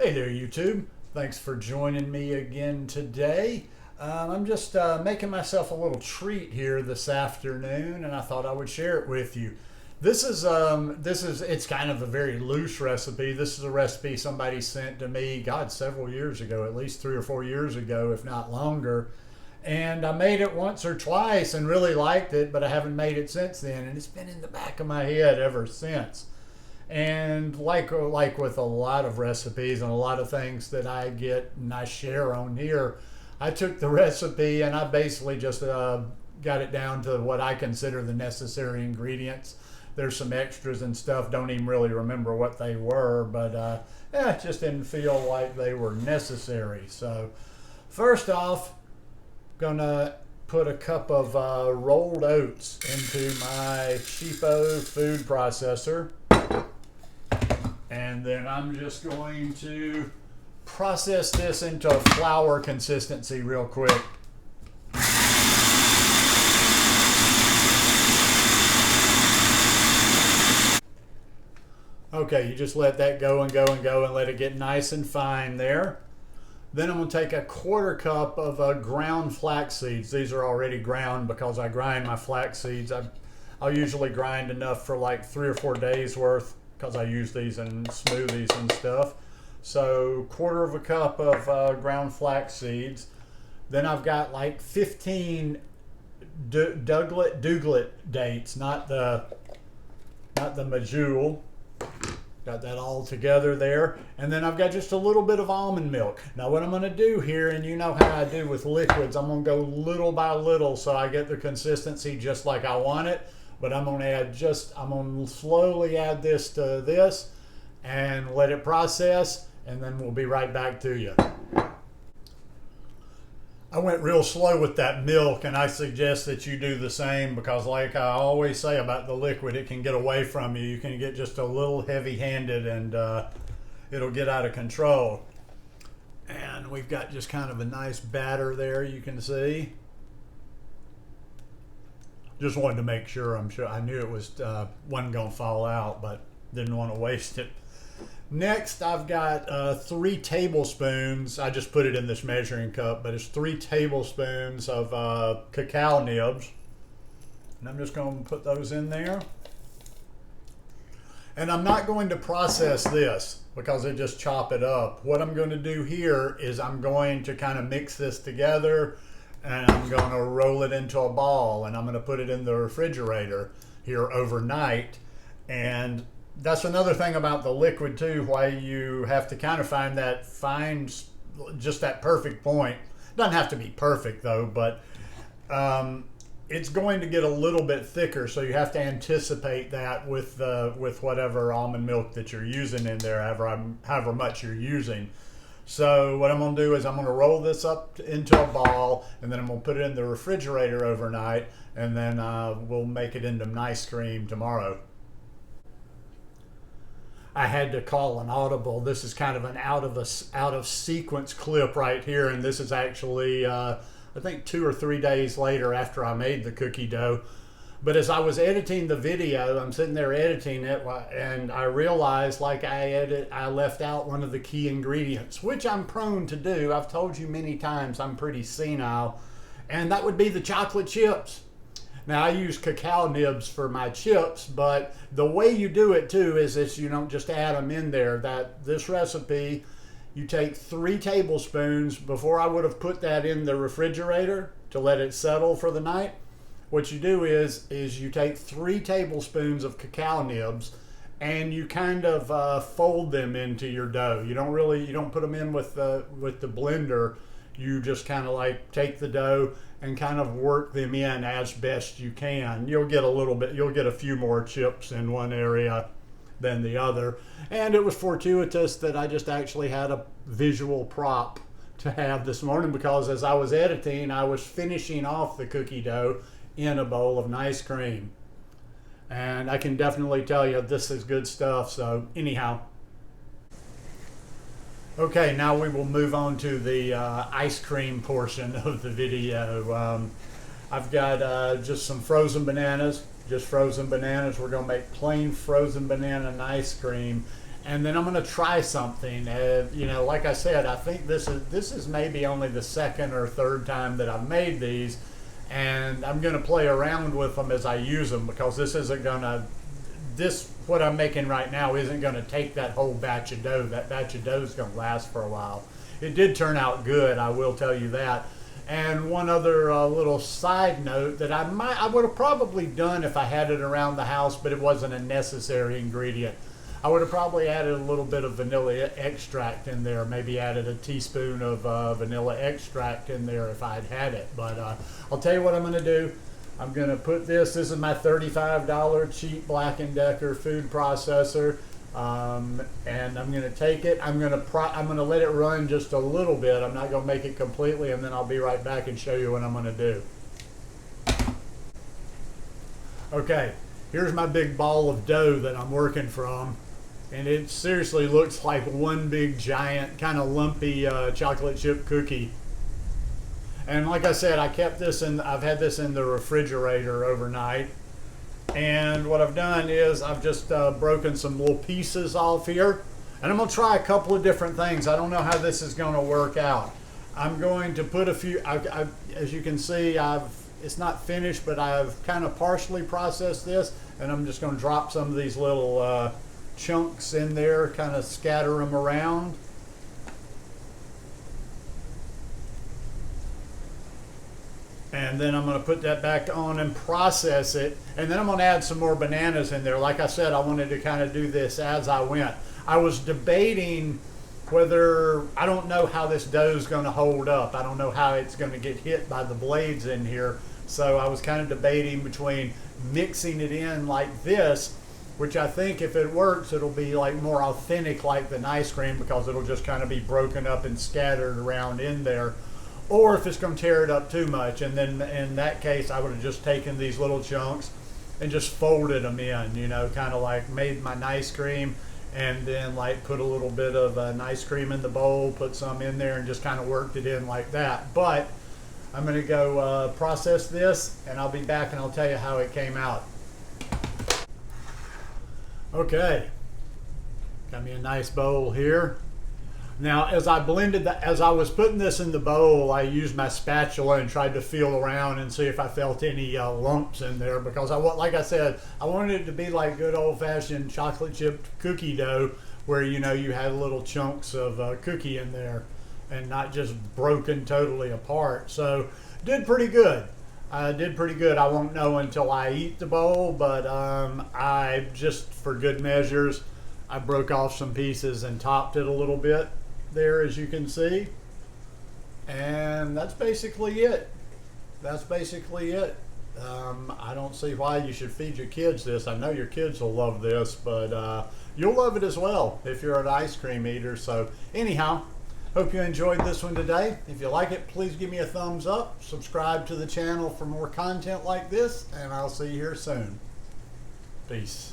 Hey there, YouTube. Thanks for joining me again today. I'm just making myself a little treat here this afternoon, and I thought I would share it with you. It's kind of a very loose recipe. This is a recipe somebody sent to me, God, several years ago, at least 3 or 4 years ago, if not longer. And I made it once or twice and really liked it, but I haven't made it since then, and it's been in the back of my head ever since. And like with a lot of recipes and a lot of things that I get and I share on here, I took the recipe and I basically just got it down to what I consider the necessary ingredients. There's some extras and stuff, don't even really remember what they were, but it just didn't feel like they were necessary. So first off, gonna put a cup of rolled oats into my cheapo food processor. And then I'm just going to process this into a flour consistency real quick. Okay, you just let that go and go and go and let it get nice and fine there. Then I'm going to take a 1/4 cup of ground flax seeds. These are already ground because I grind my flax seeds. I'll usually grind enough for like 3 or 4 days worth, because I use these in smoothies and stuff. So 1/4 cup of ground flax seeds. Then I've got like 15 Douglas dates, not the Majul. Got that all together there. And then I've got just a little bit of almond milk. Now what I'm going to do here, and you know how I do with liquids, I'm going to go little by little so I get the consistency just like I want it. But I'm going to slowly add this to this and let it process, and then we'll be right back to you. I went real slow with that milk, and I suggest that you do the same, because like I always say about the liquid, it can get away from you. You can get just a little heavy-handed and it'll get out of control. And we've got just kind of a nice batter there, you can see. Just wanted to make sure. I knew it wasn't going to fall out, but didn't want to waste it. Next, I've got 3 tablespoons. I just put it in this measuring cup, but it's 3 tablespoons of cacao nibs. And I'm just going to put those in there. And I'm not going to process this because I just chop it up. What I'm going to do here is I'm going to kind of mix this together, and I'm going to roll it into a ball, and I'm going to put it in the refrigerator here overnight. And that's another thing about the liquid too, why you have to kind of find that just that perfect point. Doesn't have to be perfect though, but it's going to get a little bit thicker, so you have to anticipate that with whatever almond milk that you're using in there, however much you're using. So what I'm going to do is I'm going to roll this up into a ball, and then I'm going to put it in the refrigerator overnight, and then we'll make it into ice cream tomorrow. I had to call an audible. This is kind of an out of sequence clip right here, and this is actually I think 2 or 3 days later after I made the cookie dough. But as I was editing the video, I'm sitting there editing it, and I realized I left out one of the key ingredients, which I'm prone to do. I've told you many times I'm pretty senile, and that would be the chocolate chips. Now I use cacao nibs for my chips, but the way you do it too is that you don't just add them in there. This recipe, you take 3 tablespoons. Before I would have put that in the refrigerator to let it settle for the night. What you do is you take 3 tablespoons of cacao nibs, and you kind of fold them into your dough. You don't put them in with the blender. You just kind of like take the dough and kind of work them in as best you can. You'll get a few more chips in one area than the other. And it was fortuitous that I just actually had a visual prop to have this morning, because as I was editing, I was finishing off the cookie dough in a bowl of ice cream. And I can definitely tell you this is good stuff. So anyhow, okay, now we will move on to the ice cream portion of the video. I've got just some frozen bananas, We're going to make plain frozen banana ice cream. and then I'm going to try something. You know, like I said, I think this is maybe only the second or third time that I've made these, and I'm going to play around with them as I use them, because this isn't going to, what I'm making right now isn't going to take that whole batch of dough. That batch of dough is going to last for a while. It did turn out good, I will tell you that. And one other little side note that I would have probably done if I had it around the house, but it wasn't a necessary ingredient. I would have probably added a little bit of vanilla extract in there, maybe added a teaspoon of vanilla extract in there if I'd had it. But I'll tell you what I'm going to do. I'm going to put this is my $35 cheap Black & Decker food processor. And I'm going to take it, I'm going to let it run just a little bit. I'm not going to make it completely, and then I'll be right back and show you what I'm going to do. Okay, here's my big ball of dough that I'm working from, and it seriously looks like one big giant kind of lumpy chocolate chip cookie. And like I said, I've had this in the refrigerator overnight. And what I've done is I've just broken some little pieces off here, and I'm going to try a couple of different things. I don't know how this is going to work out. I'm going to put a few, as you can see, it's not finished, but I've kind of partially processed this, and I'm just going to drop some of these little chunks in there, kind of scatter them around. And then I'm going to put that back on and process it. And then I'm going to add some more bananas in there. Like I said, I wanted to kind of do this as I went. I was debating whether, I don't know how this dough is going to hold up. I don't know how it's going to get hit by the blades in here. So I was kind of debating between mixing it in like this, which I think if it works, it'll be like more authentic like than ice cream, because it'll just kind of be broken up and scattered around in there. Or if it's going to tear it up too much, and then in that case I would have just taken these little chunks and just folded them in, you know, kind of like made my ice cream, and then like put a little bit of ice cream in the bowl, put some in there, and just kind of worked it in like that. But I'm going to go process this, and I'll be back and I'll tell you how it came out. Okay, got me a nice bowl here. Now, as I was putting this in the bowl, I used my spatula and tried to feel around and see if I felt any lumps in there, because like I said, I wanted it to be like good old-fashioned chocolate chip cookie dough, where you know you had little chunks of cookie in there and not just broken totally apart. So did pretty good. I did pretty good. I won't know until I eat the bowl, but I just, for good measures, I broke off some pieces and topped it a little bit there, as you can see, and that's basically it. I don't see why you should feed your kids this. I know your kids will love this, but you'll love it as well if you're an ice cream eater. So anyhow, hope you enjoyed this one today. If you like it, please give me a thumbs up, subscribe to the channel for more content like this, and I'll see you here soon. Peace.